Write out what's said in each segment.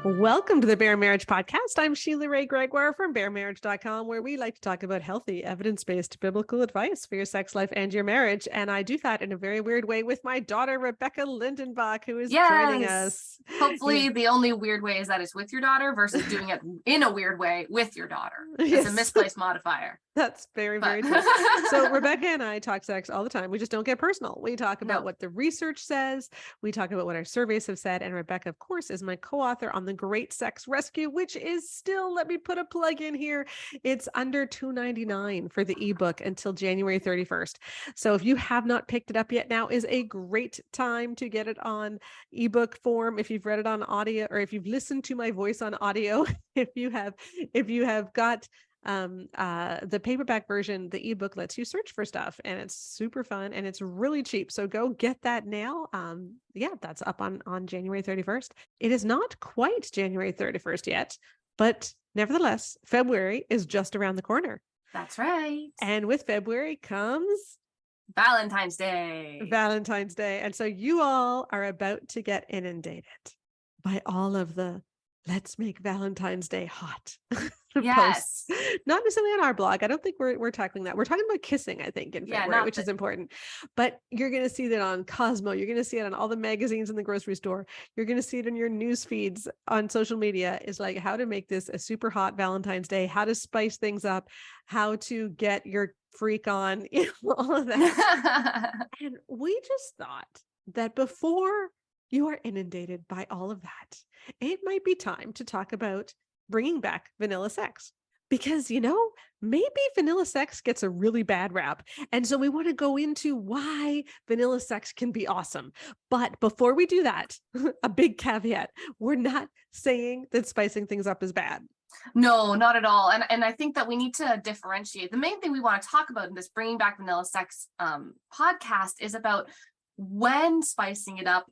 Welcome to the Bare Marriage Podcast. I'm Sheila Ray Gregoire from baremarriage.com, where we like to talk about healthy, evidence-based biblical advice for your sex life and your marriage. And I do that in a very weird way with my daughter, Rebecca Lindenbach, who is joining us. Hopefully the only weird way is that it's with your daughter versus doing it in a weird way with your daughter. It's a misplaced modifier. That's very true. So Rebecca and I talk sex all the time. We just don't get personal. We talk about what the research says. We talk about what our surveys have said. And Rebecca, of course, is my co-author on The Great Sex Rescue, which is still, let me put a plug in here. It's under $2.99 for the ebook until January 31st. So if you have not picked it up yet, now is a great time to get it on ebook form. If you've read it on audio, or if you've listened to my voice on audio, if you have got the paperback version, the ebook lets you search for stuff, and it's super fun and it's really cheap. So go get that now. That's up on January 31st. It is not quite January 31st yet, but nevertheless, February is just around the corner. That's right. And with February comes Valentine's Day. And so you all are about to get inundated by all of the let's make Valentine's Day hot. Yes. Posts. Not necessarily on our blog. I don't think we're tackling that. We're talking about kissing, I think, in February, which is important. But you're going to see that on Cosmo. You're going to see it on all the magazines in the grocery store. You're going to see it in your news feeds on social media. Is like how to make this a super hot Valentine's Day, how to spice things up, how to get your freak on, all of that. And we just thought that before you are inundated by all of that, it might be time to talk about bringing back vanilla sex, because, maybe vanilla sex gets a really bad rap. And so we want to go into why vanilla sex can be awesome. But before we do that, a big caveat, we're not saying that spicing things up is bad. No, not at all. And I think that we need to differentiate. The main thing we want to talk about in this Bringing Back Vanilla Sex podcast is about when spicing it up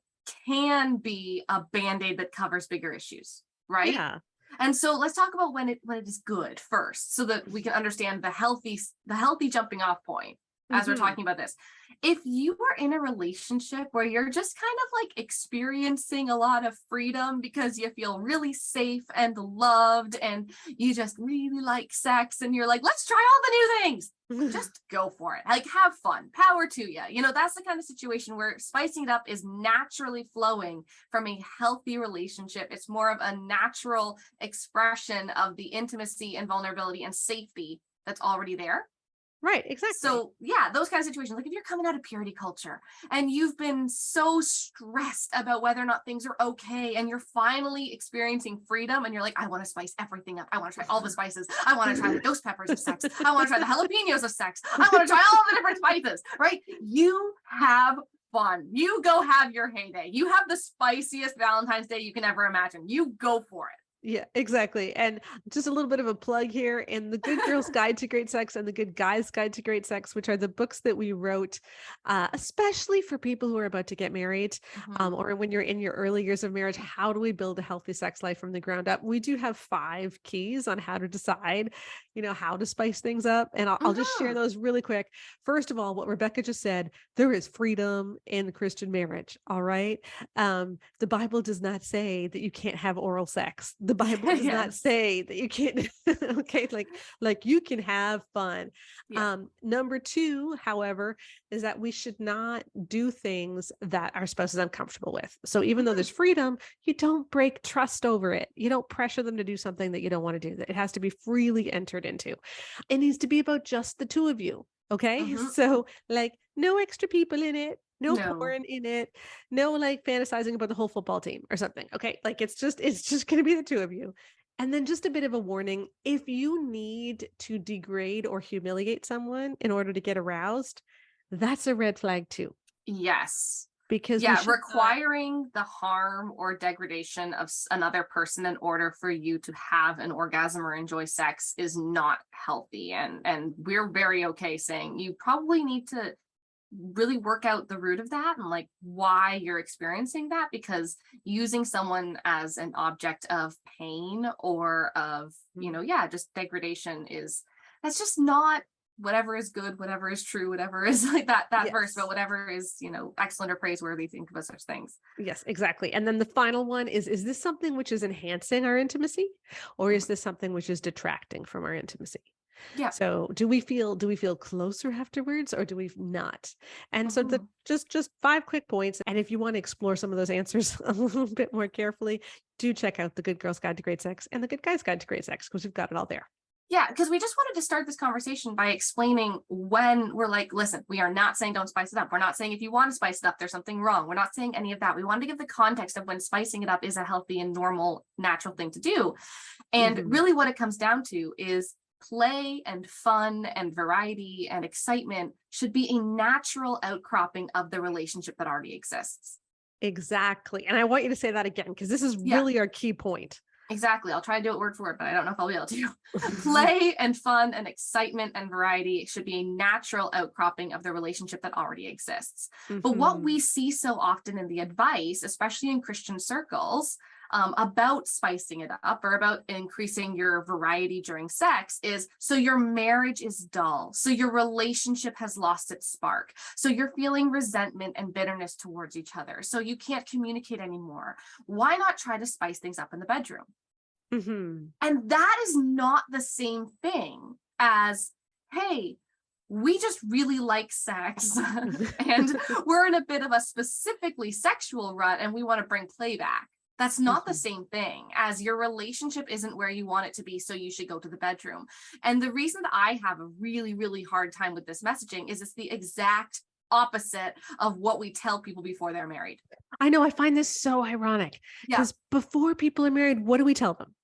can be a Band-Aid that covers bigger issues, right? Yeah. And so let's talk about when it is good first, so that we can understand the healthy jumping off point as we're talking about this. If you are in a relationship where you're just kind of like experiencing a lot of freedom because you feel really safe and loved and you just really like sex and you're like, let's try all the new things. Just go for it. Like, have fun. Power to you. That's the kind of situation where spicing it up is naturally flowing from a healthy relationship. It's more of a natural expression of the intimacy and vulnerability and safety that's already there. Right, exactly. So those kind of situations, like if you're coming out of purity culture and you've been so stressed about whether or not things are okay, and you're finally experiencing freedom and you're like, I want to spice everything up. I want to try all the spices. I want to try the ghost peppers of sex. I want to try the jalapenos of sex. I want to try all the different spices, right? You have fun. You go have your heyday. You have the spiciest Valentine's Day you can ever imagine. You go for it. Yeah, exactly. And just a little bit of a plug here in The Good Girl's Guide to Great Sex and The Good Guy's Guide to Great Sex, which are the books that we wrote, especially for people who are about to get married, or when you're in your early years of marriage. How do we build a healthy sex life from the ground up? We do have 5 keys on how to decide, how to spice things up. And I'll just share those really quick. First of all, what Rebecca just said, there is freedom in Christian marriage. All right. The Bible does not say that you can't have oral sex. The Bible does not say that you can't, okay, like you can have fun. Yeah. Number 2, however, is that we should not do things that our spouse is uncomfortable with. So even though there's freedom, you don't break trust over it. You don't pressure them to do something that you don't want to do. That it has to be freely entered into. It needs to be about just the 2 of you. Okay. So like no extra people in it. No porn in it. No like fantasizing about the whole football team or something. Okay. Like it's just going to be the 2 of you. And then just a bit of a warning. If you need to degrade or humiliate someone in order to get aroused, that's a red flag too. Yes. Because requiring the harm or degradation of another person in order for you to have an orgasm or enjoy sex is not healthy. And we're very okay saying you probably need to really work out the root of that and like why you're experiencing that, because using someone as an object of pain or of, just degradation that's just not whatever is good, whatever is true, whatever is like that verse, Yes. but whatever is, excellent or praiseworthy, think of us such things. Yes, exactly. And then the final one is this something which is enhancing our intimacy, or is Mhm. this something which is detracting from our intimacy? Yeah. So do we feel closer afterwards, or do we not? And so the Mhm. just 5 quick points. And if you want to explore some of those answers a little bit more carefully, do check out The Good Girl's Guide to Great Sex and The Good Guy's Guide to Great Sex, because we've got it all there. Yeah, because we just wanted to start this conversation by explaining when we're like, listen, we are not saying don't spice it up. We're not saying if you want to spice it up, there's something wrong. We're not saying any of that. We wanted to give the context of when spicing it up is a healthy and normal, natural thing to do. And Mhm. really what it comes down to is play and fun and variety and excitement should be a natural outcropping of the relationship that already exists. Exactly. And I want you to say that again, because this is Yeah. really our key point. Exactly. I'll try to do it word for word, but I don't know if I'll be able to. Play and fun and excitement and variety should be a natural outcropping of the relationship that already exists. But what Mhm. we see so often in the advice, especially in Christian circles, about spicing it up or about increasing your variety during sex is so your marriage is dull. So your relationship has lost its spark. So you're feeling resentment and bitterness towards each other. So you can't communicate anymore. Why not try to spice things up in the bedroom? Mhm. And that is not the same thing as, hey, we just really like sex and we're in a bit of a specifically sexual rut and we want to bring play back. That's not the Mhm. same thing as your relationship isn't where you want it to be. So you should go to the bedroom. And the reason that I have a really, really hard time with this messaging is it's the exact opposite of what we tell people before they're married. I know, I find this so ironic, Yeah. because before people are married, what do we tell them?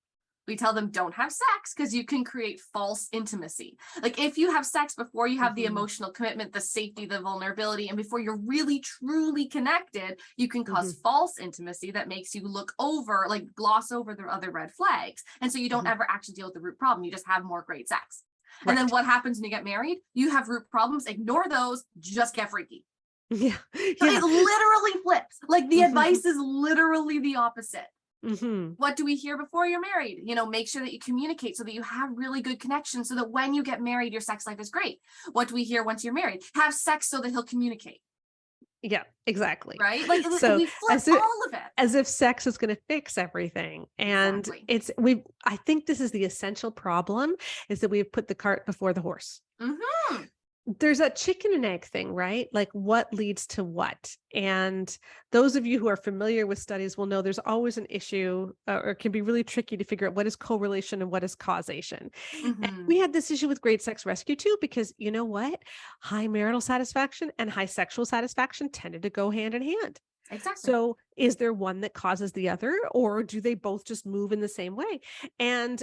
We tell them don't have sex because you can create false intimacy. Like if you have sex before you have the Mhm. emotional commitment, the safety, the vulnerability, and before you're really truly connected, you can cause Mhm. false intimacy that makes you look over, like gloss over the other red flags. And so you don't Mhm. ever actually deal with the root problem. You just have more great sex. And then Right. what happens when you get married? You have root problems, ignore those, just get freaky. Yeah. So Yeah. it literally flips. Like the Mhm. advice is literally the opposite. Mhm. What do we hear before you're married? Make sure that you communicate so that you have really good connection so that when you get married, your sex life is great. What do we hear once you're married? Have sex so that he'll communicate, Yeah, exactly. right? Like So we flip as if all of it. as if sex is going to fix everything. And Exactly. I think this is the essential problem, is that we've put the cart before the horse. Mm-hmm. There's a chicken and egg thing, right? Like what leads to what? And those of you who are familiar with studies will know there's always an issue, or it can be really tricky to figure out what is correlation and what is causation. And Mm-hmm. we had this issue with Great Sex Rescue too, because you know what? High marital satisfaction and high sexual satisfaction tended to go hand in hand. Exactly. So is there one that causes the other, or do they both just move in the same way? And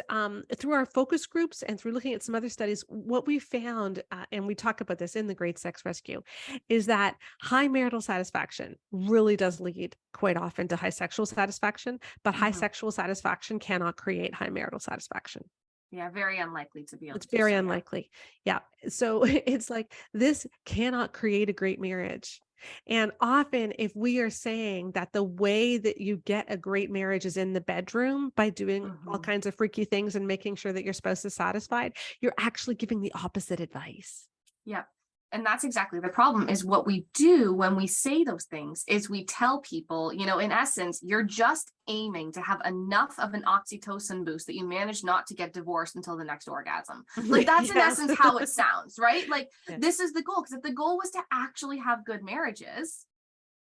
through our focus groups and through looking at some other studies, what we found, and we talk about this in the Great Sex Rescue, is that high marital satisfaction really does lead quite often to high sexual satisfaction, but high Mm-hmm. sexual satisfaction cannot create high marital satisfaction. Yeah, very unlikely to be able It's to do very so. Yeah. unlikely. Yeah. So it's like this cannot create a great marriage. And often, if we are saying that the way that you get a great marriage is in the bedroom by doing all Mm-hmm. kinds of freaky things and making sure that your spouse is satisfied, you're actually giving the opposite advice. Yeah. And that's exactly the problem is what we do when we say those things is we tell people, in essence, you're just aiming to have enough of an oxytocin boost that you manage not to get divorced until the next orgasm. Like that's in Yes. essence how it sounds, right? Like Yeah. this is the goal. Because if the goal was to actually have good marriages,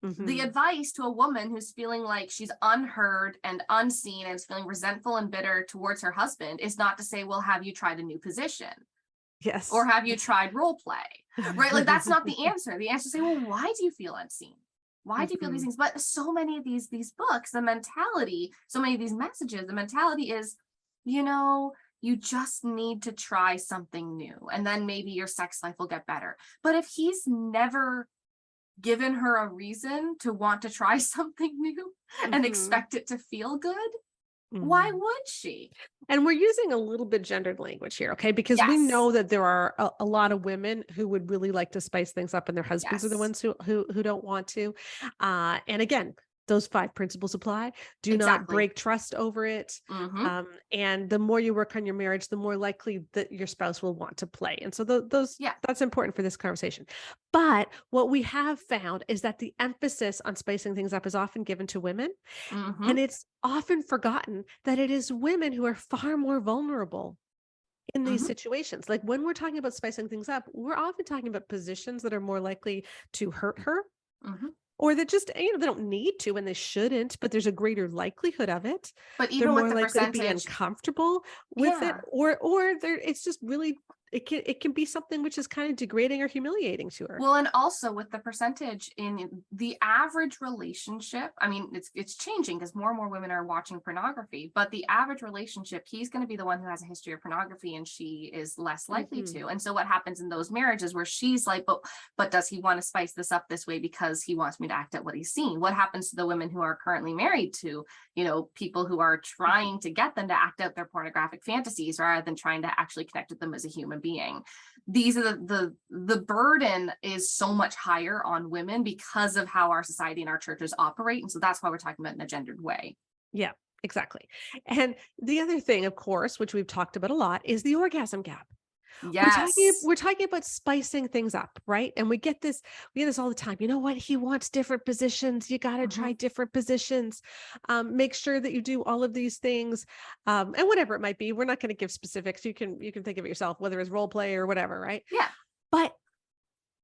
the Mhm. advice to a woman who's feeling like she's unheard and unseen and is feeling resentful and bitter towards her husband is not to say, well, have you tried a new position? Or Yes. have you tried role play? Right? Like that's not the answer. The answer is say, well, why do you feel unseen? Why do you feel these Mhm. things? But so many of these books, the mentality, so many of these messages, the mentality is, you just need to try something new and then maybe your sex life will get better. But if he's never given her a reason to want to try something new and Mhm. expect it to feel good, why Mhm. would she? And we're using a little bit gendered language here, okay? Because we Yes. know that there are a lot of women who would really like to spice things up, and their husbands are the Yes. ones who don't want to. And again, those 5 principles apply. Do not Exactly. break trust over it. Hmm. And the more you work on your marriage, the more likely that your spouse will want to play. And so those Yeah. that's important for this conversation. But what we have found is that the emphasis on spicing things up is often given to women, and Hmm. it's often forgotten that it is women who are far more vulnerable in these Hmm. situations. Like when we're talking about spicing things up, we're often talking about positions that are more likely to hurt her, Hmm. or that just, they don't need to and they shouldn't, but there's a greater likelihood of it. But They're even with more the likely to be percentage, uncomfortable with it, yeah. or it's just really, it can be something which is kind of degrading or humiliating to her. Well, and also with the percentage in the average relationship, I mean, it's changing because more and more women are watching pornography, but the average relationship, he's going to be the one who has a history of pornography and she is less likely Mhm. to. And so what happens in those marriages where she's like, but does he want to spice this up this way because he wants me to act out what he's seen? What happens to the women who are currently married to, people who are trying to get them to act out their pornographic fantasies rather than trying to actually connect with them as a human being? These are the burden is so much higher on women because of how our society and our churches operate. And so that's why we're talking about in a gendered way. Yeah, exactly. And the other thing, of course, which we've talked about a lot, is the orgasm gap. We're talking Yes. we're talking about spicing things up, right? And we get this all the time. You know what? He wants different positions. You got to Mhm. try different positions. Make sure that you do all of these things, and whatever it might be. We're not going to give specifics. You can think of it yourself, whether it's role play or whatever, right? Yeah. But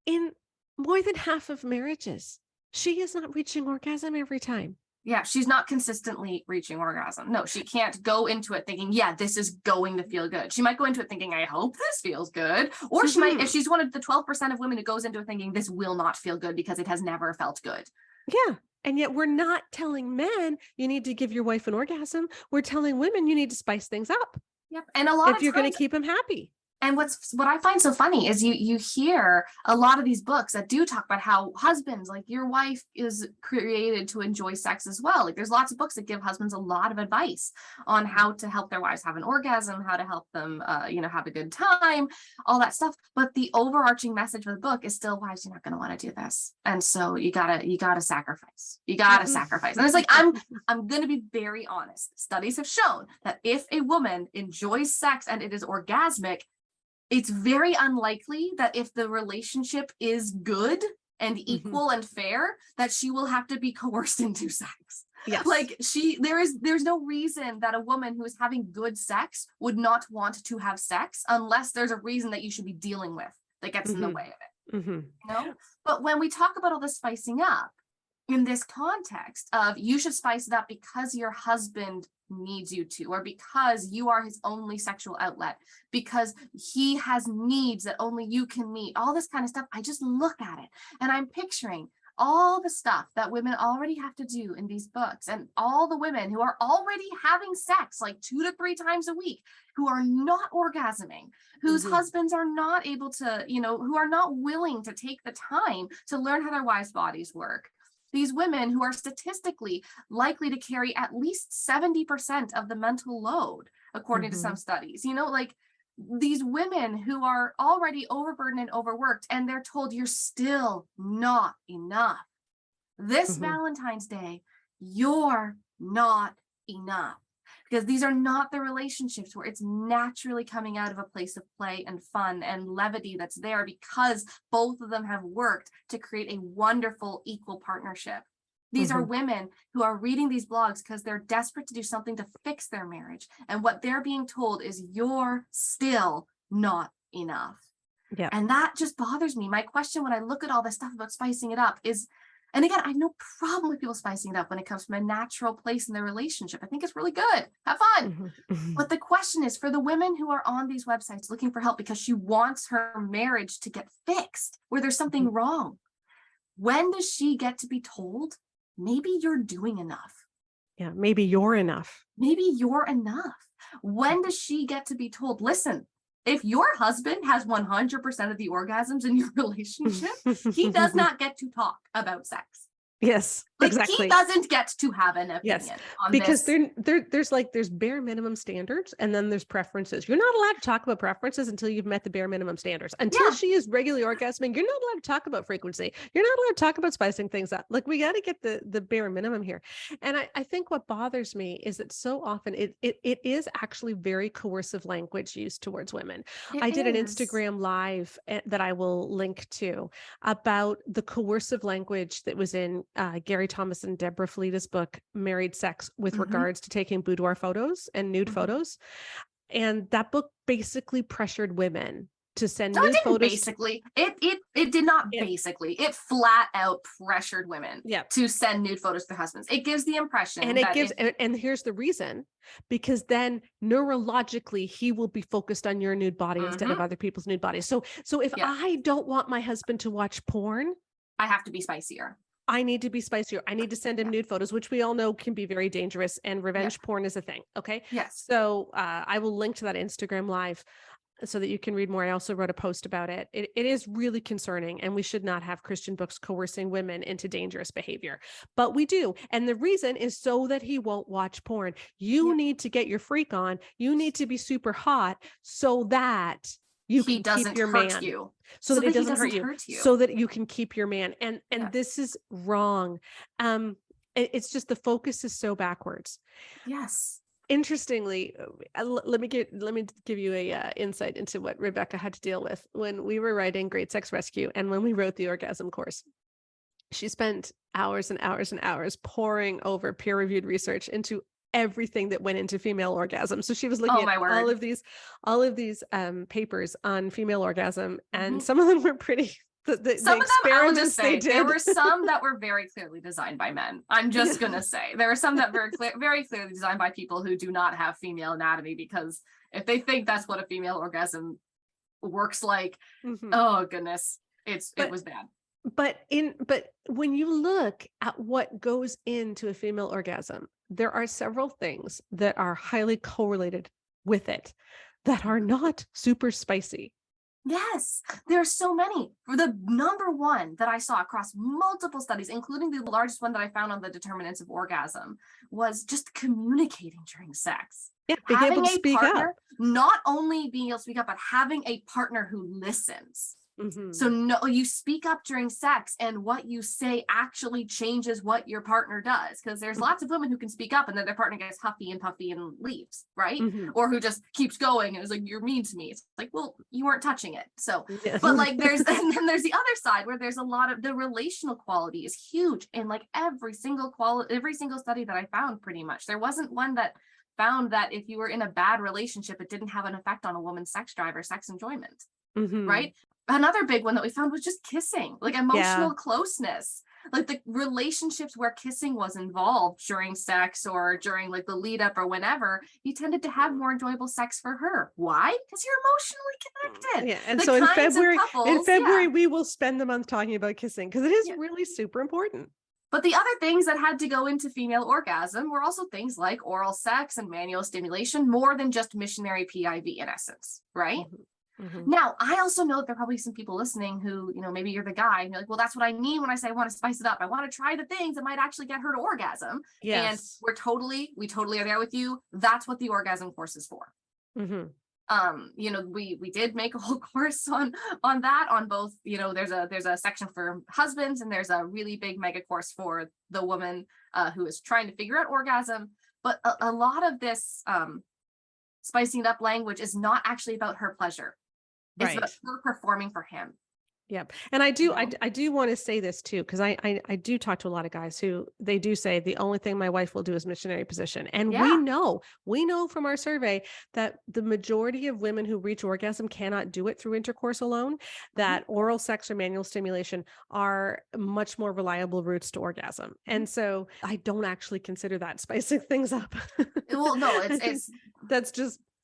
in more than half of marriages, she is not reaching orgasm every time. Yeah. She's not consistently reaching orgasm. No, she can't go into it thinking, yeah, this is going to feel good. She might go into it thinking, I hope this feels good. Or she might, if Mhm. she's one of the 12% of women who goes into it thinking this will not feel good because it has never felt good. Yeah. And yet we're not telling men you need to give your wife an orgasm. We're telling women you need to spice things up Yep. And a lot if of you're going times, to keep him happy. and what I find so funny is you hear a lot of these books that do talk about how husbands, like your wife is created to enjoy sex as well. Like there's lots of books that give husbands a lot of advice on how to help their wives have an orgasm, how to help them have a good time, all that stuff. But the overarching message of the book is still, wives, you're not going to want to do this. And so you gotta sacrifice. You gotta Mhm. sacrifice. And it's like I'm gonna be very honest. Studies have shown that if a woman enjoys sex and it is orgasmic, it's very unlikely that if the relationship is good and Mhm. equal and fair, that she will have to be coerced into sex. Yes. Like there's no reason that a woman who is having good sex would not want to have sex unless there's a reason that you should be dealing with that gets in the Mhm. way of it. Mhm. But when we talk about all this spicing up in this context of you should spice it up because your husband needs you to, or because you are his only sexual outlet, because he has needs that only you can meet, all this kind of stuff, I just look at it and I'm picturing all the stuff that women already have to do in these books, and all the women who are already having sex like 2 to 3 times a week, who are not orgasming, whose Mhm. husbands are not able to, who are not willing to take the time to learn how their wives' bodies work. These women who are statistically likely to carry at least 70% of the mental load, according to some Mhm. studies. Like these women who are already overburdened and overworked, and they're told you're still not enough. This Mhm. Valentine's Day, you're not enough. Because these are not the relationships where it's naturally coming out of a place of play and fun and levity that's there because both of them have worked to create a wonderful equal partnership. These are Mhm. women who are reading these blogs because they're desperate to do something to fix their marriage. And what they're being told is you're still not enough. Yeah. And that just bothers me. My question when I look at all this stuff about spicing it up is, and again, I have no problem with people spicing it up when it comes from a natural place in their relationship. I think it's really good. Have fun. Mhm. Mhm. But the question is for the women who are on these websites looking for help because she wants her marriage to get fixed, where there's something wrong. When does she get to be told, maybe you're doing enough? Yeah. Maybe you're enough. Maybe you're enough. When does she get to be told, listen, if your husband has 100% of the orgasms in your relationship, he does not get to talk about sex. Yes, But he Exactly. doesn't get to have an Yes, opinion on because this. there's bare minimum standards and then there's preferences. You're not allowed to talk about preferences until you've met the bare minimum standards. Until Yeah. she is regularly orgasming, you're not allowed to talk about frequency. You're not allowed to talk about spicing things up. Like, we got to get the bare minimum here. And I think what bothers me is that so often it is actually very coercive language used towards women. It I did an is. Instagram live that I will link to about the coercive language that was in Gary Thomas and Deborah Fleeta's book, Married Sex, with Mhm, regards to taking boudoir photos and nude mhm. photos. And that book basically pressured women to send No, it nude didn't photos. basically. It did not And, basically. It flat out pressured women yeah. to send nude photos to their husbands. It gives the And impression it that gives, if and here's the reason, because then neurologically he will be focused on your nude body instead of Mhm, other people's nude bodies. So if yeah, I don't want my husband to watch porn, I have to be spicier. I need to be spicier. I need to send him Yeah, nude photos, which we all know can be very dangerous, and yeah, revenge porn is a thing. Okay. yes. So I will link to that Instagram live so that you can read more. I also wrote a post about it. It is really concerning, and we should not have Christian books coercing women into dangerous behavior, but we do. And the reason is so that he won't watch porn. You Yeah. need to get your freak on. You need to be super hot so that you He can keep doesn't your hurt man, you, so so that it that he doesn't hurt doesn't you, hurt so you. that you can keep your man. And Yeah, this is wrong. It's just the focus is so backwards. yes. Interestingly, let me give you a insight into what Rebecca had to deal with when we were writing Great Sex Rescue and when we wrote the orgasm course. She spent hours and hours and hours poring over peer-reviewed research into everything that went into female orgasm. So she was looking Oh at my all word. of these papers on female orgasm, and Mhm. some of them were pretty. The Some of them, I will just experiments they say, there did. were some that were very clearly designed by men. I'm just gonna say there are some that were very clearly designed by people who do not have female anatomy, because if they think that's what a female orgasm works like, Mhm. oh goodness, it But was bad. but when you look at what goes into a female orgasm, there are several things that are highly correlated with it that are not super spicy. Yes, there are so many. The number one that I saw across multiple studies, including the largest one that I found on the determinants of orgasm, was just communicating during sex. Yeah, being able Having to a speak up. partner, not only being able to speak up, but having a partner who listens. So Mhm. no, you speak up during sex, and what you say actually changes what your partner does. Because there's Mhm. lots of women who can speak up and then their partner gets huffy and puffy and leaves, right? Mhm. Or who just keeps going and is like, "You're mean to me." It's like, well, you weren't touching it. So, Yeah. but like, there's and then there's the other side where there's a lot of the relational quality is huge, and like every single study that I found, pretty much there wasn't one that found that if you were in a bad relationship, it didn't have an effect on a woman's sex drive or sex enjoyment, Mhm. right? Another big one that we found was just kissing, like Yeah. emotional closeness. Like the relationships where kissing was involved during sex or during like the lead up or whenever, you tended to have more enjoyable sex for her. Why? Because you're emotionally connected. Yeah. And The so in kinds of February, couples, yeah. we will spend the month talking about kissing because it is Yeah. really super important. But the other things that had to go into female orgasm were also things like oral sex and manual stimulation, more than just missionary PIV in essence, right? Mhm. Mhm. Now, I also know that there are probably some people listening who, maybe you're the guy and you're like, well, that's what I mean when I say I want to spice it up. I want to try the things that might actually get her to orgasm. And Yes. we totally are there with you. That's what the orgasm course is for. Mhm. We did make a whole course on that, on both, there's a section for husbands and there's a really big mega course for the woman who is trying to figure out orgasm. But a lot of this spicing it up language is not actually about her pleasure. It's about Right. her performing for him. Yeah. And I You do, know? I do want to say this too, because I do talk to a lot of guys who they do say the only thing my wife will do is missionary position. And Yeah. we know from our survey that the majority of women who reach orgasm cannot do it through intercourse alone, that oral sex or manual stimulation are much more reliable routes to orgasm. And so I don't actually consider that spicing things up. Well, no, I think it's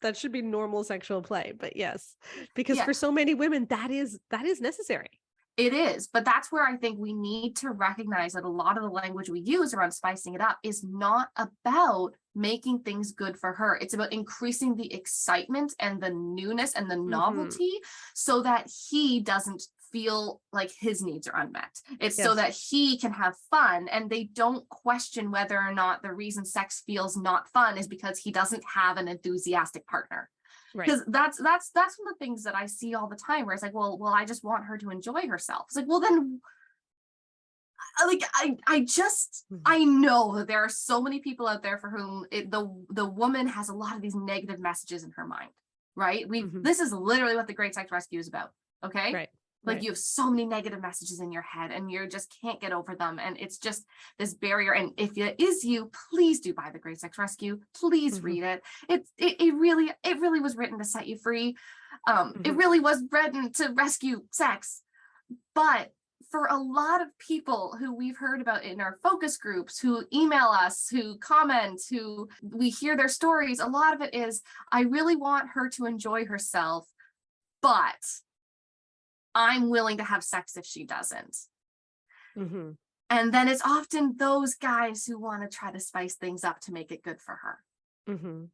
that should be normal sexual play. But yes, because yeah, for so many women, that is necessary. it is. But that's where I think we need to recognize that a lot of the language we use around spicing it up is not about making things good for her. It's about increasing the excitement and the newness and the Mhm. novelty so that he doesn't feel like his needs are unmet. It's so Yes. that he can have fun, and they don't question whether or not the reason sex feels not fun is because he doesn't have an enthusiastic partner. Right. Because that's one of the things that I see all the time, where it's like, well, I just want her to enjoy herself. It's like, well, then, like, I know that there are so many people out there for whom the woman has a lot of these negative messages in her mind, right? This is literally what the Great Sex Rescue is about. Okay. Right. Like, right. you have so many negative messages in your head, and you just can't get over them. And it's just this barrier. And if it is you, please do buy the Great Sex Rescue. Please read it. It really was written to set you free. It really was written to rescue sex. But for a lot of people who we've heard about in our focus groups, who email us, who comment, who we hear their stories, a lot of it is, I really want her to enjoy herself, but I'm willing to have sex if she doesn't. And then it's often those guys who want to try to spice things up to make it good for her.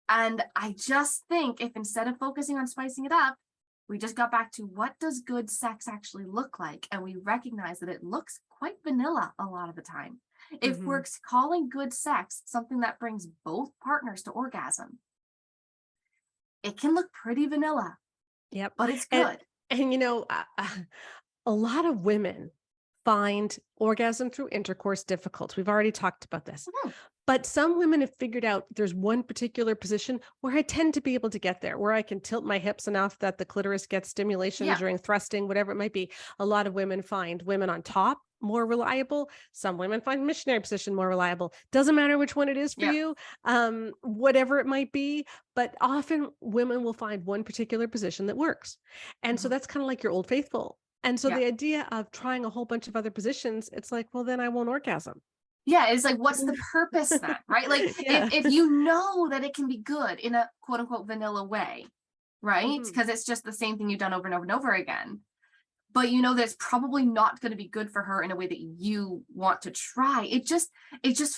And I just think, if instead of focusing on spicing it up, we just got back to, what does good sex actually look like? And we recognize that it looks quite vanilla a lot of the time. If we're calling good sex something that brings both partners to orgasm, it can look pretty vanilla. Yep. But it's good. And you know, a lot of women find orgasm through intercourse difficult. We've already talked about this. But some women have figured out there's one particular position where I tend to be able to get there, where I can tilt my hips enough that the clitoris gets stimulation during thrusting, whatever it might be. A lot of women find women on top more reliable. Some women find missionary position more reliable. Doesn't matter which one it is for you, whatever it might be. But often women will find one particular position that works. And so that's kind of like your Old Faithful. And so the idea of trying a whole bunch of other positions, it's like, well, then I won't orgasm. Yeah, it's like, what's the purpose then, right? Like, if you know that it can be good in a quote unquote vanilla way, right? Because it's just the same thing you've done over and over and over again. But you know that it's probably not going to be good for her in a way that you want to try. It just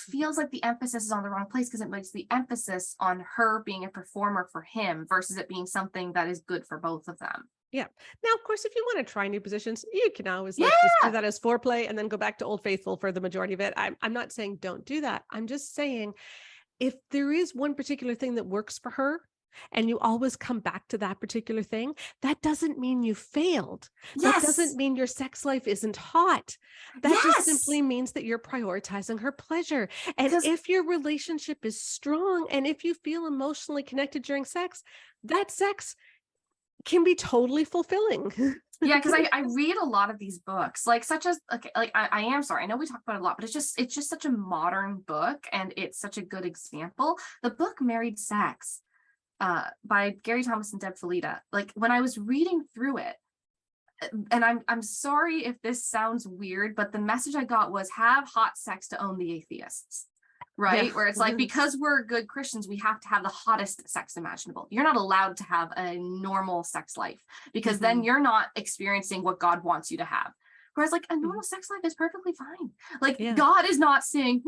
feels like the emphasis is on the wrong place, because it makes the emphasis on her being a performer for him versus it being something that is good for both of them. Yeah. Now, of course, if you want to try new positions, you can always just do that as foreplay and then go back to Old Faithful for the majority of it. I'm not saying don't do that. I'm just saying, if there is one particular thing that works for her and you always come back to that particular thing, that doesn't mean you failed. That doesn't mean your sex life isn't hot. That just simply means that you're prioritizing her pleasure. And if your relationship is strong and if you feel emotionally connected during sex, that sex can be totally fulfilling. Yeah, because I read a lot of these books, like such as, okay, like I am sorry, I know we talk about it a lot, but it's just such a modern book, and it's such a good example. The book Married Sex by Gary Thomas and Deb Filita, like, when I was reading through it, and I'm sorry if this sounds weird, but the message I got was, have hot sex to own the atheists. Right? Where it's like, because we're good Christians, we have to have the hottest sex imaginable. You're not allowed to have a normal sex life, because then you're not experiencing what God wants you to have. Whereas, like, a normal sex life is perfectly fine. Like, God is not saying,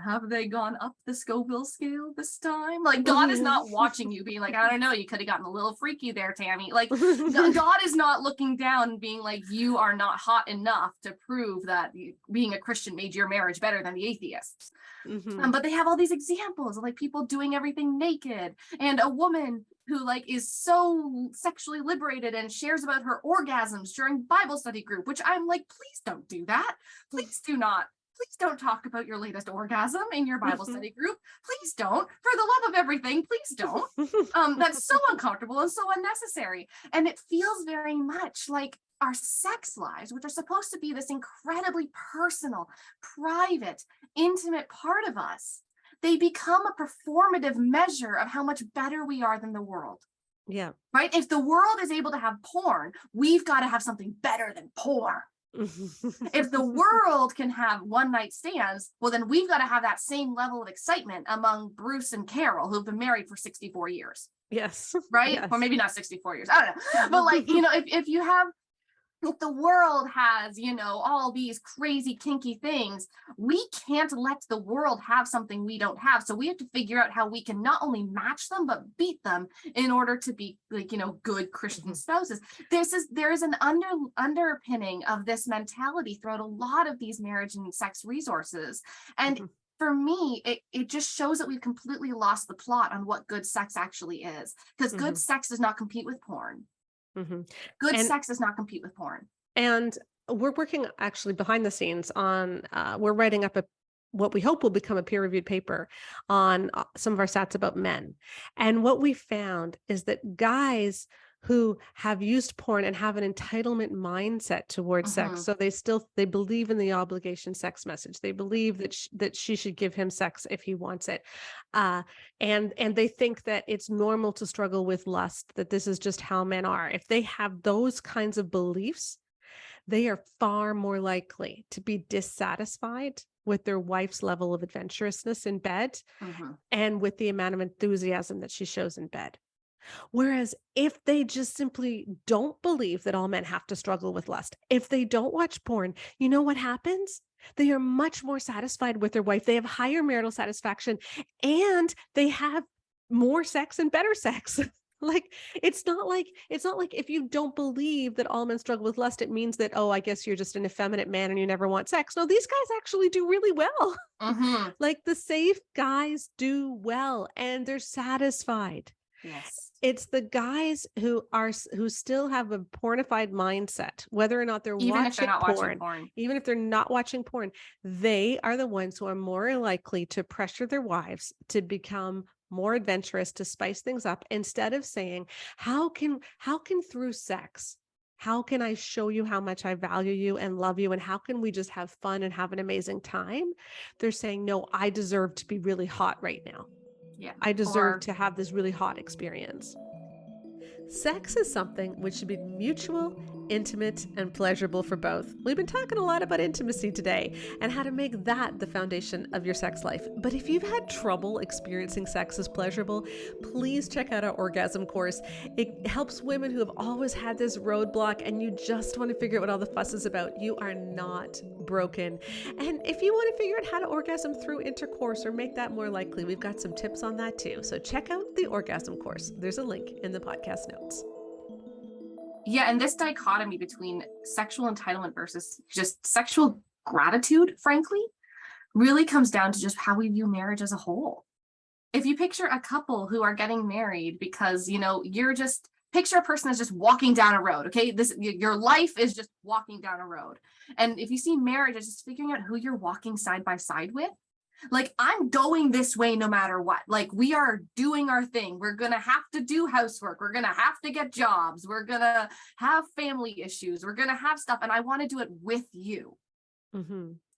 have they gone up the Scoville scale this time? Like, God is not watching you being like, I don't know, you could have gotten a little freaky there, Tammy. Like, God is not looking down and being like, you are not hot enough to prove that being a Christian made your marriage better than the atheists. But they have all these examples of, like, people doing everything naked, and a woman who, like, is so sexually liberated and shares about her orgasms during Bible study group, which I'm like, please don't do that. Please don't talk about your latest orgasm in your Bible study group. Please don't. For the love of everything, please don't. That's so uncomfortable and so unnecessary. And it feels very much like our sex lives, which are supposed to be this incredibly personal, private, intimate part of us, they become a performative measure of how much better we are than the world. Yeah. Right? If the world is able to have porn, we've got to have something better than porn. If the world can have one night stands, well, then we've got to have that same level of excitement among Bruce and Carol, who've been married for 64 years. Yes. Right? Yes. Or maybe not 64 years. I don't know. But, like, you know, if you have if the world has, all these crazy kinky things, we can't let the world have something we don't have. So we have to figure out how we can not only match them, but beat them in order to be like, good Christian spouses. There is an underpinning of this mentality throughout a lot of these marriage and sex resources. And for me, it just shows that we've completely lost the plot on what good sex actually is, because good sex does not compete with porn. Good sex does not compete with porn. And we're working actually behind the scenes on, we're writing up what we hope will become a peer-reviewed paper on some of our stats about men. And what we found is that guys who have used porn and have an entitlement mindset towards sex. So they believe in the obligation sex message. They believe that she should give him sex if he wants it. And they think that it's normal to struggle with lust, that this is just how men are. If they have those kinds of beliefs, they are far more likely to be dissatisfied with their wife's level of adventurousness in bed and with the amount of enthusiasm that she shows in bed. Whereas if they just simply don't believe that all men have to struggle with lust, if they don't watch porn, you know what happens? They are much more satisfied with their wife. They have higher marital satisfaction, and they have more sex and better sex. It's not like if you don't believe that all men struggle with lust, it means that, oh, I guess you're just an effeminate man and you never want sex. No, these guys actually do really well. Like the safe guys do well and they're satisfied. Yes. It's the guys who still have a pornified mindset, whether or not they're even if they're not porn, watching porn. Even if they're not watching porn, they are the ones who are more likely to pressure their wives to become more adventurous, to spice things up, instead of saying, how can through sex, how can I show you how much I value you and love you? And how can we just have fun and have an amazing time? They're saying, no, I deserve to be really hot right now. Yeah. I deserve to have this really hot experience. Sex is something which should be mutual, intimate, and pleasurable for both. We've been talking a lot about intimacy today and how to make that the foundation of your sex life. But if you've had trouble experiencing sex as pleasurable, please check out our orgasm course. It helps women who have always had this roadblock and you just want to figure out what all the fuss is about. You are not broken. And if you want to figure out how to orgasm through intercourse or make that more likely, we've got some tips on that too. So check out the orgasm course. There's a link in the podcast notes. Yeah, and this dichotomy between sexual entitlement versus just sexual gratitude, frankly, really comes down to just how we view marriage as a whole. If you picture a couple who are getting married because, picture a person that's just walking down a road, okay? Your life is just walking down a road. And if you see marriage as just figuring out who you're walking side by side with, like, I'm going this way no matter what. Like, we are doing our thing. We're going to have to do housework. We're going to have to get jobs. We're going to have family issues. We're going to have stuff. And I want to do it with you.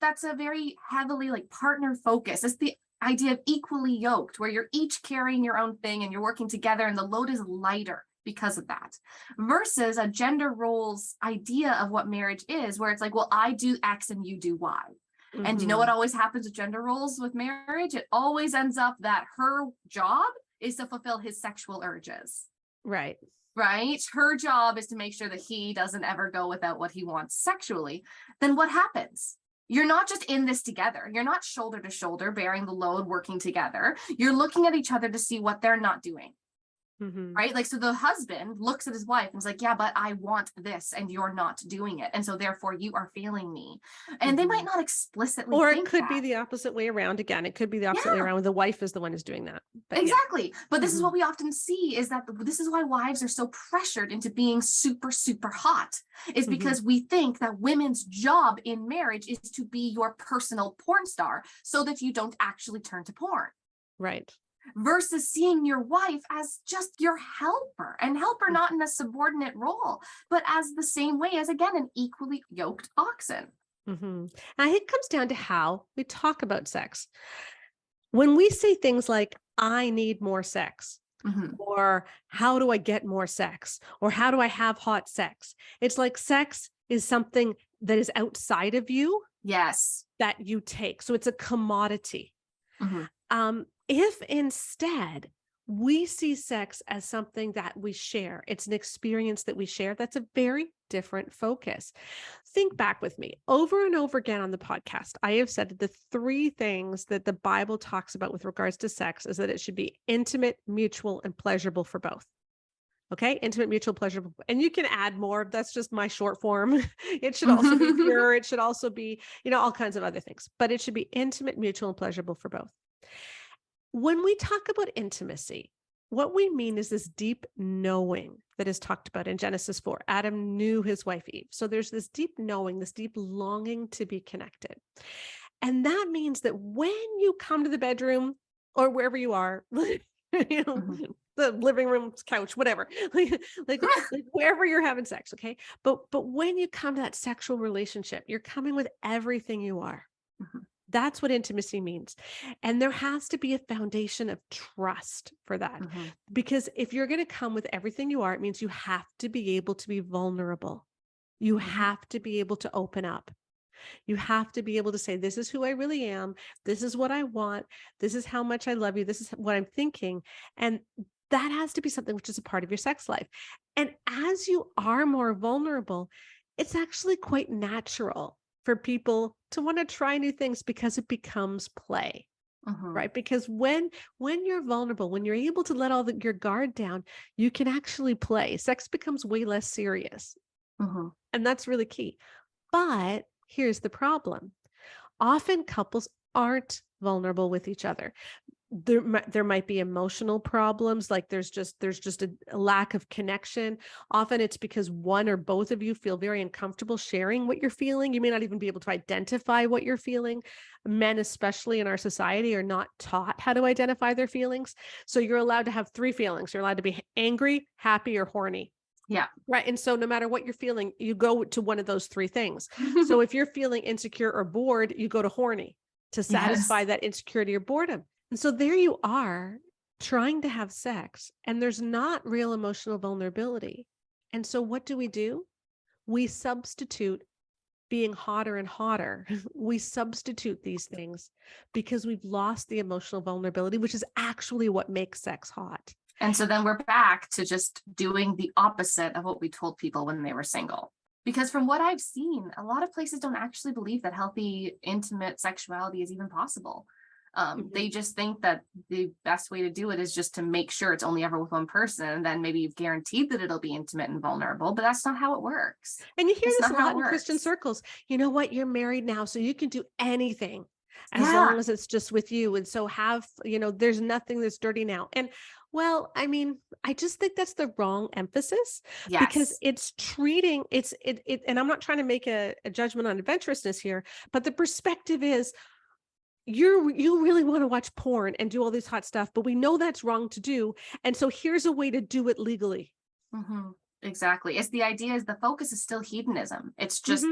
That's a very heavily partner focus. It's the idea of equally yoked, where you're each carrying your own thing and you're working together and the load is lighter because of that, versus a gender roles idea of what marriage is, where it's like, well, I do X and you do Y. And you know what always happens with gender roles with marriage? It always ends up that her job is to fulfill his sexual urges. Right. Her job is to make sure that he doesn't ever go without what he wants sexually. Then what happens? You're not just in this together. You're not shoulder to shoulder bearing the load, working together. You're looking at each other to see what they're not doing. Right? So the husband looks at his wife and is like, yeah, but I want this and you're not doing it. And so therefore you are failing me. And they might not explicitly or think it could that. be the opposite way around. Again, it could be the opposite way around, where the wife is the one who's doing that. But exactly. But this is what we often see, is that this is why wives are so pressured into being super, super hot, is because we think that women's job in marriage is to be your personal porn star so that you don't actually turn to porn. Right. Versus seeing your wife as just your helper, and helper not in a subordinate role, but as the same way as, again, an equally yoked oxen. And I think it comes down to how we talk about sex. When we say things like, I need more sex, or how do I get more sex, or how do I have hot sex? It's like sex is something that is outside of you. Yes. That you take. So it's a commodity. If instead We see sex as something that we share. It's an experience that we share. That's a very different focus. Think back with me. Over and over again on the podcast, I have said that the three things that the Bible talks about with regards to sex is that it should be intimate, mutual, and pleasurable for both. Okay, intimate, mutual, pleasurable. And you can add more. That's just my short form. It should also be pure. It should also be, all kinds of other things, but it should be intimate, mutual, and pleasurable for both. When we talk about intimacy, what we mean is this deep knowing that is talked about in Genesis 4. Adam knew his wife Eve. So there's this deep knowing, this deep longing to be connected. And that means that when you come to the bedroom or wherever you are, the living room, couch, whatever, like wherever you're having sex, okay? But when you come to that sexual relationship, you're coming with everything you are. That's what intimacy means. And there has to be a foundation of trust for that. Because if you're going to come with everything you are, it means you have to be able to be vulnerable. You have to be able to open up. You have to be able to say, this is who I really am. This is what I want. This is how much I love you. This is what I'm thinking. And that has to be something which is a part of your sex life. And as you are more vulnerable, it's actually quite natural for people to want to try new things because it becomes play, right? Because when you're vulnerable, when you're able to let your guard down, you can actually play. Sex becomes way less serious. And that's really key. But here's the problem. Often couples aren't vulnerable with each other. There might be emotional problems, like there's just a lack of connection. Often it's because one or both of you feel very uncomfortable sharing what you're feeling. You may not even be able to identify what you're feeling. Men, especially in our society, are not taught how to identify their feelings. So you're allowed to have three feelings. You're allowed to be angry, happy, or horny. Yeah. Right. And so no matter what you're feeling, you go to one of those three things. So if you're feeling insecure or bored, you go to horny to satisfy that insecurity or boredom. And so there you are trying to have sex, and there's not real emotional vulnerability. And so what do? We substitute being hotter and hotter. We substitute these things because we've lost the emotional vulnerability, which is actually what makes sex hot. And so then we're back to just doing the opposite of what we told people when they were single. Because from what I've seen, a lot of places don't actually believe that healthy, intimate sexuality is even possible. They just think that the best way to do it is just to make sure it's only ever with one person. And then maybe you've guaranteed that it'll be intimate and vulnerable, but that's not how it works. And you hear this a lot in Christian circles. You know what? You're married now, so you can do anything as long as it's just with you. And so there's nothing that's dirty now. And well, I mean, I just think that's the wrong emphasis because it's treating and I'm not trying to make a judgment on adventurousness here, but the perspective is you really want to watch porn and do all this hot stuff, but we know that's wrong to do. And so here's a way to do it legally. Exactly. It's the idea is the focus is still hedonism. It's just,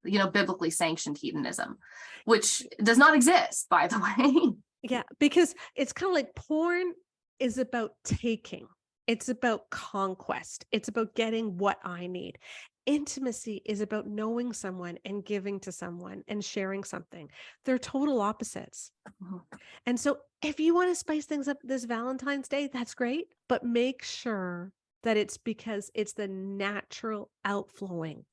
biblically sanctioned hedonism, which does not exist, by the way. Yeah, because it's kind of like porn is about taking. It's about conquest. It's about getting what I need. Intimacy is about knowing someone and giving to someone and sharing something. They're total opposites. And so if you want to spice things up this Valentine's Day, that's great, but make sure that it's because it's the natural outflowing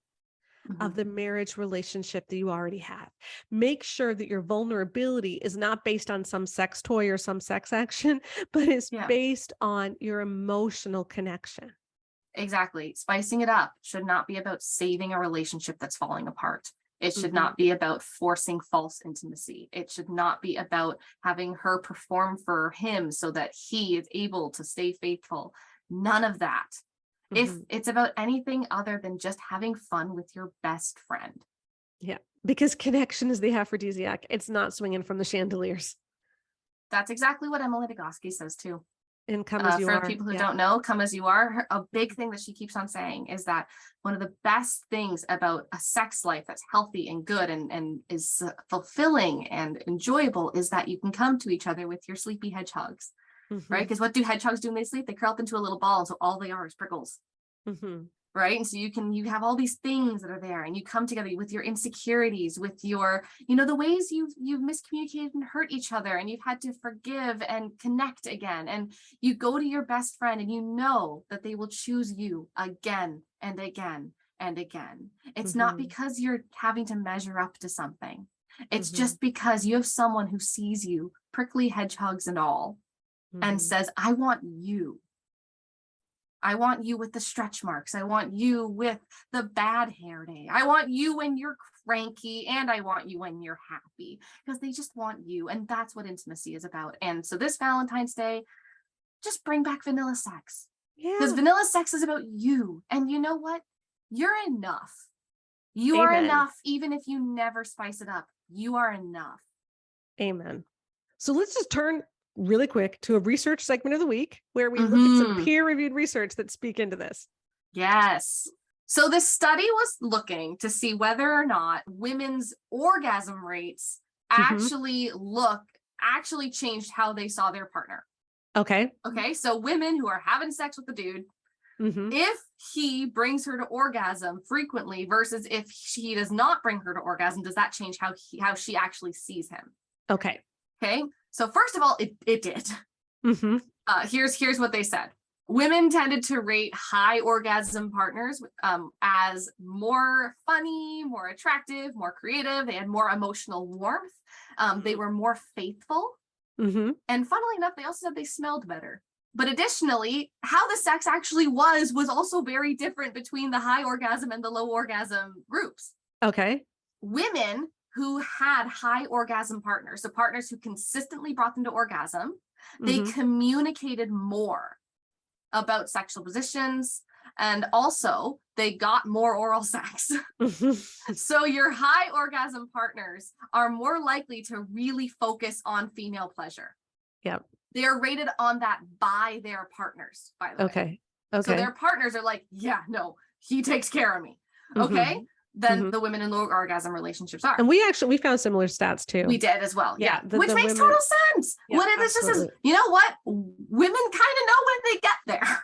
of the marriage relationship that you already have. Make sure that your vulnerability is not based on some sex toy or some sex action, but is based on your emotional connection. Exactly. Spicing it up should not be about saving a relationship that's falling apart. It should not be about forcing false intimacy. It should not be about having her perform for him so that he is able to stay faithful. None of that. If it's about anything other than just having fun with your best friend. Yeah, because connection is the aphrodisiac. It's not swinging from the chandeliers. That's exactly what Emily Nagoski says too. And come as you are. For people who don't know, come as you are. A big thing that she keeps on saying is that one of the best things about a sex life that's healthy and good and is fulfilling and enjoyable is that you can come to each other with your sleepy hedgehogs. Right? Because what do hedgehogs do when they sleep? They curl up into a little ball, so all they are is prickles. right? And so you have all these things that are there, and you come together with your insecurities, with your, the ways you've miscommunicated and hurt each other, and you've had to forgive and connect again. And you go to your best friend and you know that they will choose you again and again and again. It's not because you're having to measure up to something. It's just because you have someone who sees you, prickly hedgehogs and all, and says, I want you. I want you with the stretch marks. I want you with the bad hair day. I want you when you're cranky, and I want you when you're happy, because they just want you. And that's what intimacy is about. And so this Valentine's Day, just bring back vanilla sex. Because vanilla sex is about you. And you know what? You're enough. You are enough, even if you never spice it up. You are enough. Amen. So let's just turn really quick to a research segment of the week where we look at some peer-reviewed research that speak into this. Yes. So this study was looking to see whether or not women's orgasm rates actually changed how they saw their partner. Okay. So women who are having sex with the dude, if he brings her to orgasm frequently versus if he does not bring her to orgasm, does that change how she actually sees him? Okay. So first of all, it did. Here's what they said. Women tended to rate high orgasm partners as more funny, more attractive, more creative. They had more emotional warmth. They were more faithful. And funnily enough, they also said they smelled better. But additionally, how the sex actually was also very different between the high orgasm and the low orgasm groups. Women who had high orgasm partners, so partners who consistently brought them to orgasm, they communicated more about sexual positions, and also they got more oral sex. So your high orgasm partners are more likely to really focus on female pleasure. They are rated on that by their partners, by the way. So their partners are like, yeah, no, he takes care of me. Than the women in low orgasm relationships are. And we found similar stats too. We did as well. Yeah. Which makes total sense. What if this is, you know what? Women kind of know when they get there.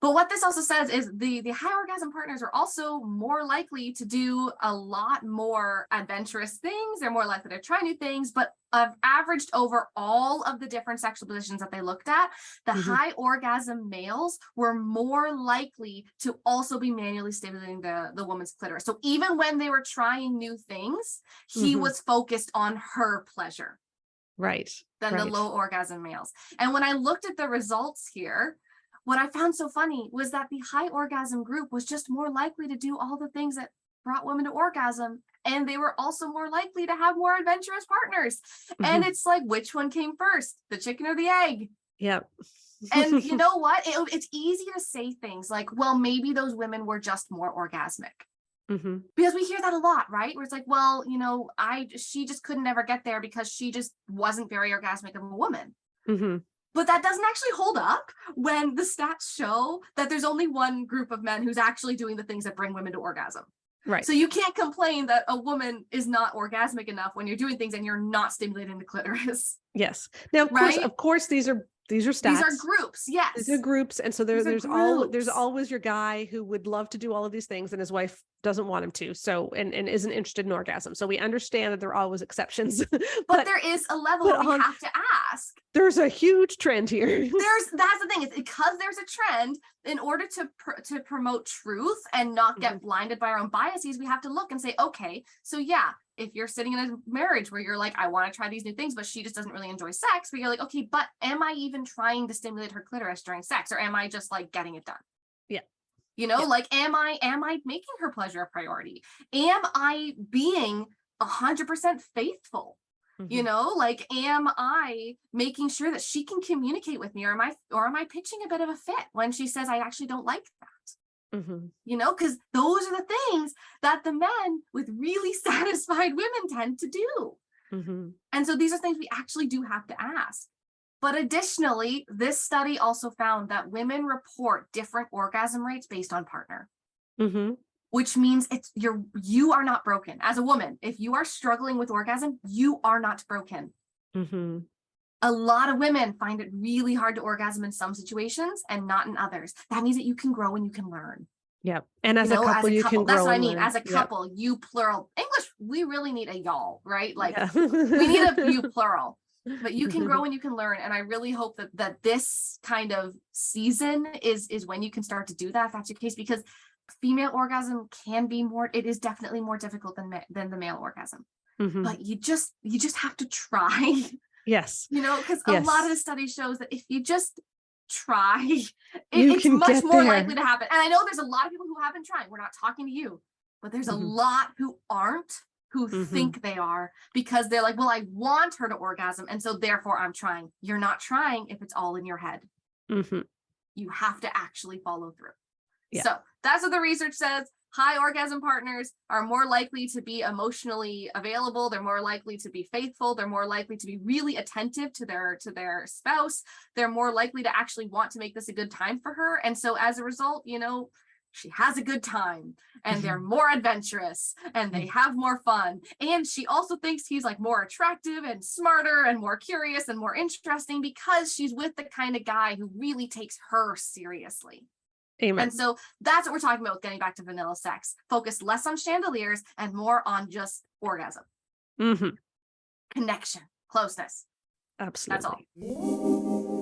But what this also says is the high orgasm partners are also more likely to do a lot more adventurous things. They're more likely to try new things, but averaged over all of the different sexual positions that they looked at, the high orgasm males were more likely to also be manually stimulating the woman's clitoris. So even when they were trying new things, he was focused on her pleasure. Than the low orgasm males. And when I looked at the results here, what I found so funny was that the high orgasm group was just more likely to do all the things that brought women to orgasm. And they were also more likely to have more adventurous partners. And it's like, which one came first, the chicken or the egg? And you know what? It's easy to say things like, well, maybe those women were just more orgasmic. Because we hear that a lot, right? Where it's like, well, she just couldn't ever get there because she just wasn't very orgasmic of a woman. But that doesn't actually hold up when the stats show that there's only one group of men who's actually doing the things that bring women to orgasm. So you can't complain that a woman is not orgasmic enough when you're doing things and you're not stimulating the clitoris. Now, of course, these are stats. These are groups. Yes. These are groups. And so there's always your guy who would love to do all of these things and his wife doesn't want him to. So, and isn't interested in orgasm. So we understand that there are always exceptions, but there is a level where we have to ask. There's a huge trend here. That's the thing. It's because there's a trend. In order to promote truth and not get blinded by our own biases, we have to look and say, okay, so yeah, if you're sitting in a marriage where you're like, I want to try these new things, but she just doesn't really enjoy sex, but you're like, okay, but am I even trying to stimulate her clitoris during sex, or am I just like getting it done? Like, am I making her pleasure a priority? Am I being 100% faithful? Like, am I making sure that she can communicate with me, or am I pitching a bit of a fit when she says I actually don't like that? Because those are the things that the men with really satisfied women tend to do. And so these are things we actually do have to ask. But additionally, this study also found that women report different orgasm rates based on partner. Which means you are not broken. As a woman, if you are struggling with orgasm, you are not broken. A lot of women find it really hard to orgasm in some situations and not in others. That means that you can grow and you can learn. Yep. And as a couple, you can That's grow what I and mean. learn. As a Yep. couple, you plural. English, we really need a y'all, right? Like Yeah. we need a you plural. But you can grow and you can learn. And I really hope that this kind of season is when you can start to do that, if that's your case, because female orgasm can be more, it is definitely more difficult than the male orgasm. Mhm. But you just have to try. Yes. You know, because a Yes. lot of the study shows that if you just try, You it's can much get more there. likely to happen. And I know there's a lot of people who haven't tried. We're not talking to you, but there's a Mhm. lot who aren't, who Mhm. think they are, because they're like, well, I want her to orgasm, and so therefore I'm trying. You're not trying if it's all in your head. Mhm. You have to actually follow through. Yeah. So that's what the research says. High orgasm partners are more likely to be emotionally available. They're more likely to be faithful. They're more likely to be really attentive to their spouse. They're more likely to actually want to make this a good time for her. And so as a result, you know, she has a good time and they're more adventurous and they have more fun. And she also thinks he's like more attractive and smarter and more curious and more interesting because she's with the kind of guy who really takes her seriously. Amen. And so that's what we're talking about with getting back to vanilla sex. Focus less on chandeliers and more on just orgasm, Mhm. connection, closeness. Absolutely. That's all.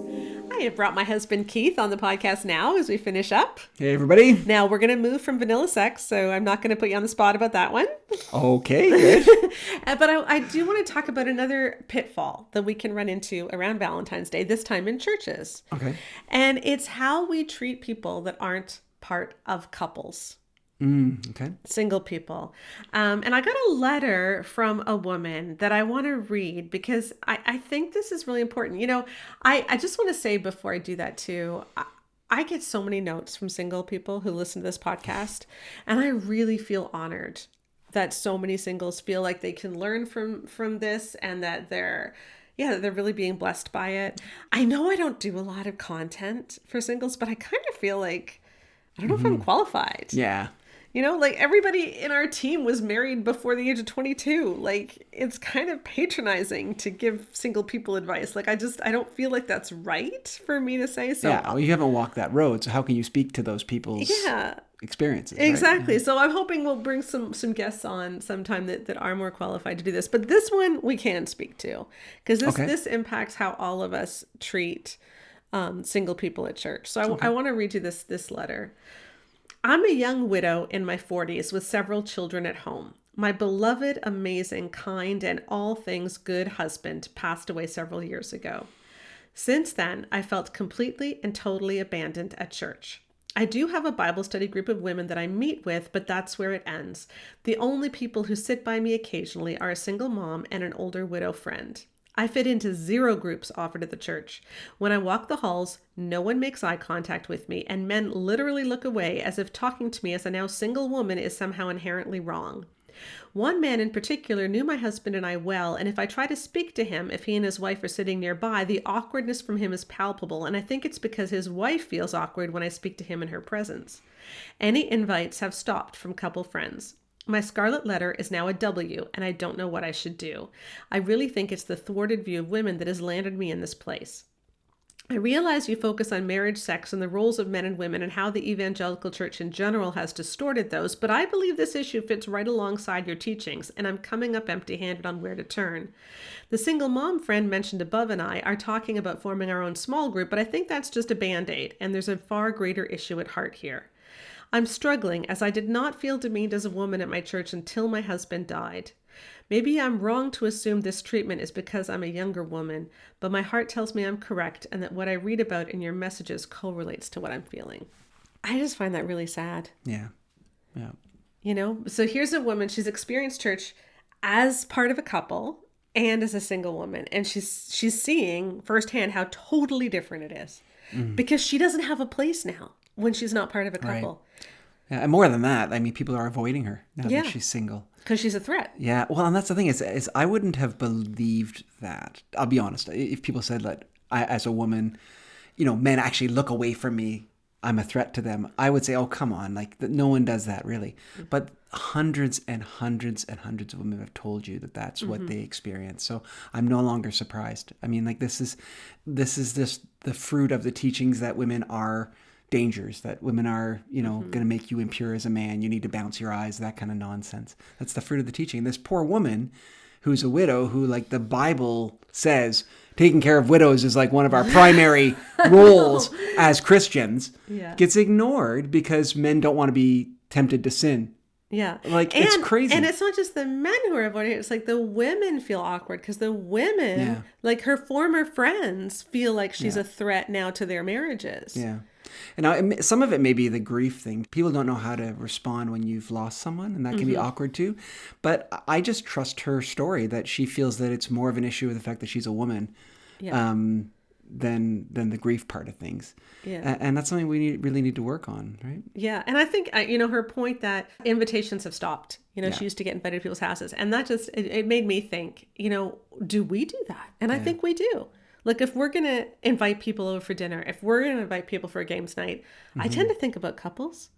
I have brought my husband Keith on the podcast now as we finish up. Hey, everybody. Now we're going to move from vanilla sex, so I'm not going to put you on the spot about that one. Okay, good. But I do want to talk about another pitfall that we can run into around Valentine's Day, this time in churches. Okay. And it's how we treat people that aren't part of couples. Okay. Single people. And I got a letter from a woman that I want to read because I think this is really important. You know, I just want to say before I do that too, I get so many notes from single people who listen to this podcast, and I really feel honored that so many singles feel like they can learn from this and that they're really being blessed by it. I know I don't do a lot of content for singles, but I kind of feel like, I don't know if I'm qualified. Yeah. You know, like everybody in our team was married before the age of 22. Like, it's kind of patronizing to give single people advice. Like, I don't feel like that's right for me to say. So Yeah. Well, you haven't walked that road, so how can you speak to those people's experiences? Exactly. Right? So I'm hoping we'll bring some guests on sometime that are more qualified to do this. But this one we can speak to because this impacts how all of us treat single people at church. So I want to read you this letter. I'm a young widow in my 40s with several children at home. My beloved, amazing, kind, and all things good husband passed away several years ago. Since then, I felt completely and totally abandoned at church. I do have a Bible study group of women that I meet with, but that's where it ends. The only people who sit by me occasionally are a single mom and an older widow friend. I fit into 0 groups offered at the church. When I walk the halls, no one makes eye contact with me, and men literally look away as if talking to me as a now single woman is somehow inherently wrong. One man in particular knew my husband and I well, and if I try to speak to him, if he and his wife are sitting nearby, the awkwardness from him is palpable, and I think it's because his wife feels awkward when I speak to him in her presence. Any invites have stopped from couple friends. My scarlet letter is now a W, and I don't know what I should do. I really think it's the thwarted view of women that has landed me in this place. I realize you focus on marriage, sex, and the roles of men and women and how the evangelical church in general has distorted those, but I believe this issue fits right alongside your teachings, and I'm coming up empty-handed on where to turn. The single mom friend mentioned above and I are talking about forming our own small group, but I think that's just a band-aid, and there's a far greater issue at heart here. I'm struggling as I did not feel demeaned as a woman at my church until my husband died. Maybe I'm wrong to assume this treatment is because I'm a younger woman, but my heart tells me I'm correct and that what I read about in your messages correlates to what I'm feeling. I just find that really sad. Yeah. Yeah. You know, so here's a woman, she's experienced church as part of a couple and as a single woman, and she's seeing firsthand how totally different it is because she doesn't have a place now when she's not part of a couple. Right. Yeah, and more than that, I mean, people are avoiding her now that she's single. Because she's a threat. Yeah, well, and that's the thing is I wouldn't have believed that. I'll be honest. If people said that I, as a woman, you know, men actually look away from me I'm a threat to them, I would say, oh, come on, like no one does that really. But hundreds and hundreds and hundreds of women have told you that that's what they experience. So I'm no longer surprised. I mean, like this is just the fruit of the teachings that women are dangers, that women are, going to make you impure as a man. You need to bounce your eyes, that kind of nonsense. That's the fruit of the teaching. This poor woman who's a widow, who, like the Bible says, taking care of widows is like one of our primary roles as Christians, gets ignored because men don't want to be tempted to sin. Yeah. Like, it's crazy. And it's not just the men who are avoiding it. It's like the women feel awkward because the women, like her former friends, feel like she's a threat now to their marriages. Yeah. And now, some of it may be the grief thing. People don't know how to respond when you've lost someone, and that can be awkward too. But I just trust her story that she feels that it's more of an issue with the fact that she's a woman than the grief part of things. Yeah. And that's something we really need to work on, right? Yeah. And I think, her point that invitations have stopped. She used to get invited to people's houses. And that just, it made me think, do we do that? And I think we do. Like, if we're going to invite people over for dinner, if we're going to invite people for a games night, I tend to think about couples.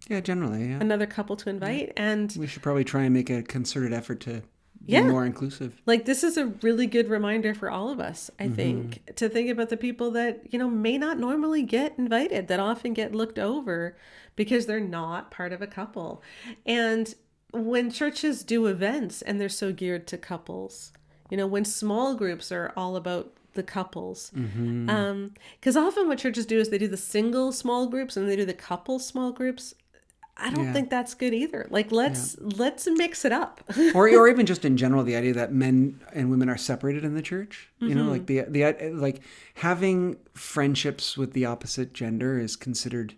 Yeah, generally, yeah. Another couple to invite. And we should probably try and make a concerted effort to be more inclusive. Like, this is a really good reminder for all of us, I think, to think about the people that, may not normally get invited, that often get looked over because they're not part of a couple. And when churches do events and they're so geared to couples, when small groups are all about the couples, because often what churches do is they do the single small groups and they do the couple small groups. I don't think that's good either. Like, let's mix it up. or even just in general, the idea that men and women are separated in the church. Like the like having friendships with the opposite gender is considered,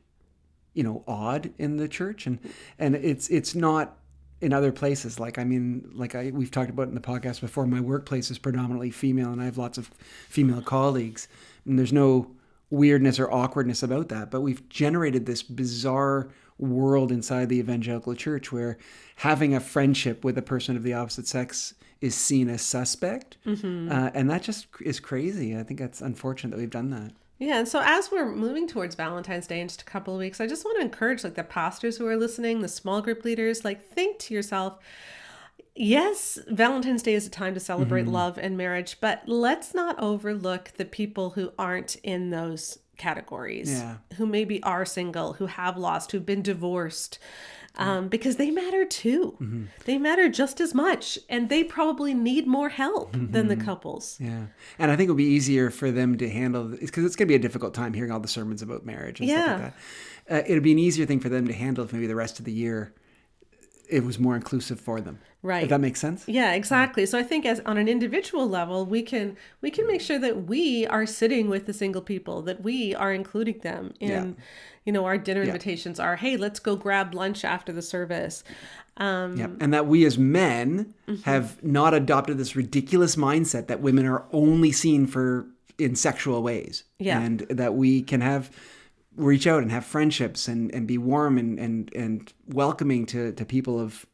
odd in the church, and it's not in other places. Like, I mean, we've talked about in the podcast before, my workplace is predominantly female, and I have lots of female colleagues, and there's no weirdness or awkwardness about that. But we've generated this bizarre world inside the evangelical church where having a friendship with a person of the opposite sex is seen as suspect. And that just is crazy. I think that's unfortunate that we've done that. Yeah. And so as we're moving towards Valentine's Day in just a couple of weeks, I just want to encourage the pastors who are listening, the small group leaders, think to yourself, yes, Valentine's Day is a time to celebrate love and marriage, but let's not overlook the people who aren't in those categories, who maybe are single, who have lost, who've been divorced, because they matter too. They matter just as much, and they probably need more help than the couples. Yeah. And I think it would be easier for them to handle, because it's going to be a difficult time hearing all the sermons about marriage and stuff like that. It'd be an easier thing for them to handle if maybe the rest of the year it was more inclusive for them. Right. If that makes sense? Yeah, exactly. So I think as on an individual level, we can make sure that we are sitting with the single people, that we are including them in, our dinner invitations are, hey, let's go grab lunch after the service. And that we as men have not adopted this ridiculous mindset that women are only seen in sexual ways. Yeah. And that we can reach out and have friendships and be warm and welcoming to people of,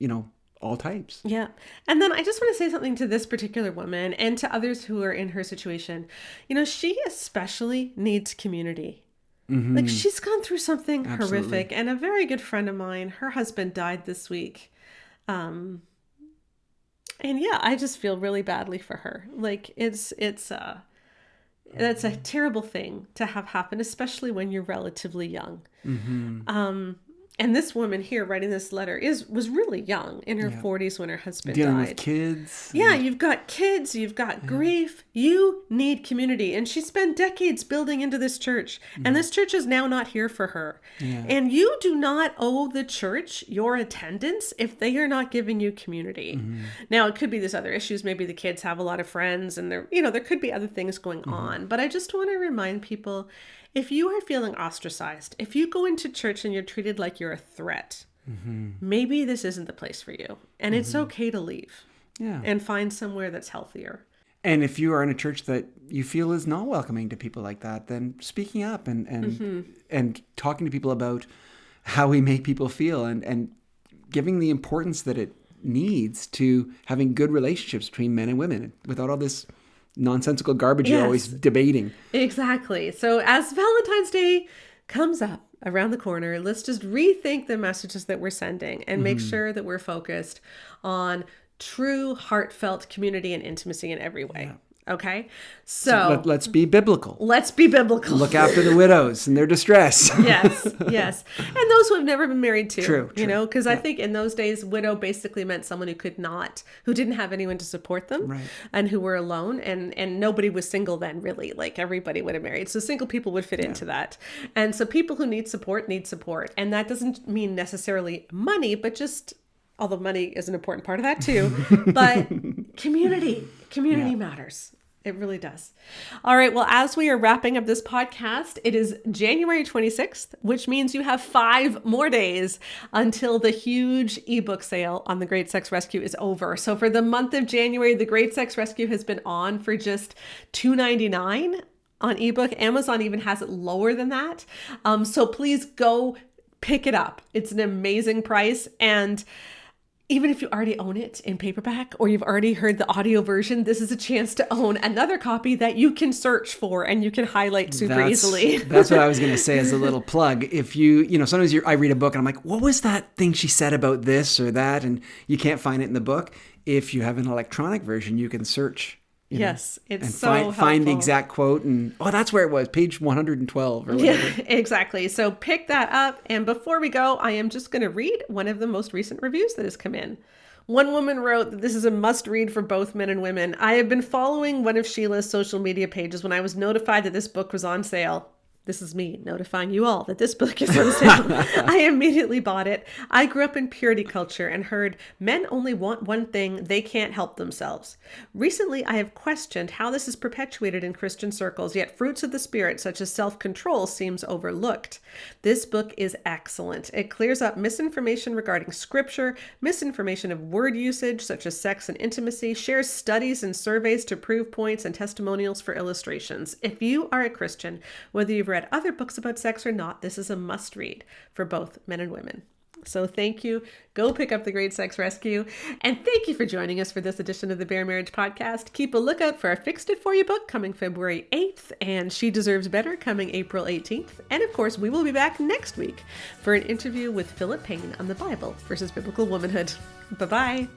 all types. Yeah. And then I just want to say something to this particular woman and to others who are in her situation. She especially needs community. Like, she's gone through something horrific, and a very good friend of mine, her husband died this week. And I just feel really badly for her. Like, that's a terrible thing to have happen, especially when you're relatively young. And this woman here writing this letter was really young, in her 40s when her husband died. Dealing with kids. Yeah, you've got kids, you've got grief, you need community. And she spent decades building into this church, and this church is now not here for her. Yeah. And you do not owe the church your attendance if they are not giving you community. Now, it could be there's other issues. Maybe the kids have a lot of friends, and there could be other things going on. But I just want to remind people, if you are feeling ostracized, if you go into church and you're treated like you're a threat, maybe this isn't the place for you. And it's okay to leave and find somewhere that's healthier. And if you are in a church that you feel is not welcoming to people like that, then speaking up and talking to people about how we make people feel and giving the importance that it needs to having good relationships between men and women without all this nonsensical garbage you're always debating. Exactly. So as Valentine's Day comes up, around the corner. Let's just rethink the messages that we're sending and make sure that we're focused on true heartfelt community and intimacy in every way. Yeah. Okay. So let's be biblical. Let's be biblical. Look after the widows in their distress. Yes. Yes. And those who have never been married too. True. You know, because I think in those days, widow basically meant someone who didn't have anyone to support them, right, and who were alone, and nobody was single then, really. Like everybody would have married. So single people would fit into that. And so people who need support. And that doesn't mean necessarily money, but just, although money is an important part of that too, but community matters. It really does. All right. Well, as we are wrapping up this podcast, it is January 26th, which means you have 5 more days until the huge ebook sale on The Great Sex Rescue is over. So for the month of January, The Great Sex Rescue has been on for just $2.99 on ebook. Amazon even has it lower than that. So please go pick it up. It's an amazing price. And even if you already own it in paperback or you've already heard the audio version, this is a chance to own another copy that you can search for and you can highlight super easily. That's what I was going to say as a little plug. If sometimes I read a book and I'm like, what was that thing she said about this or that? And you can't find it in the book. If you have an electronic version, you can search. Yes, it's and so find the exact quote and, that's where it was, page 112 or whatever. Yeah, exactly. So pick that up. And before we go, I am just going to read one of the most recent reviews that has come in. One woman wrote that this is a must read for both men and women. I have been following one of Sheila's social media pages when I was notified that this book was on sale. This is me notifying you all that this book is on sale. I immediately bought it. I grew up in purity culture and heard men only want one thing, they can't help themselves. Recently, I have questioned how this is perpetuated in Christian circles, yet fruits of the Spirit, such as self-control, seems overlooked. This book is excellent. It clears up misinformation regarding scripture, misinformation of word usage, such as sex and intimacy, shares studies and surveys to prove points and testimonials for illustrations. If you are a Christian, whether you've read other books about sex or not, this is a must read for both men and women. So thank you. Go pick up The Great Sex Rescue. And thank you for joining us for this edition of the Bare Marriage Podcast. Keep a lookout for our Fixed It For You book coming February 8th and She Deserves Better coming April 18th. And of course, we will be back next week for an interview with Philip Payne on the Bible versus biblical womanhood. Bye-bye.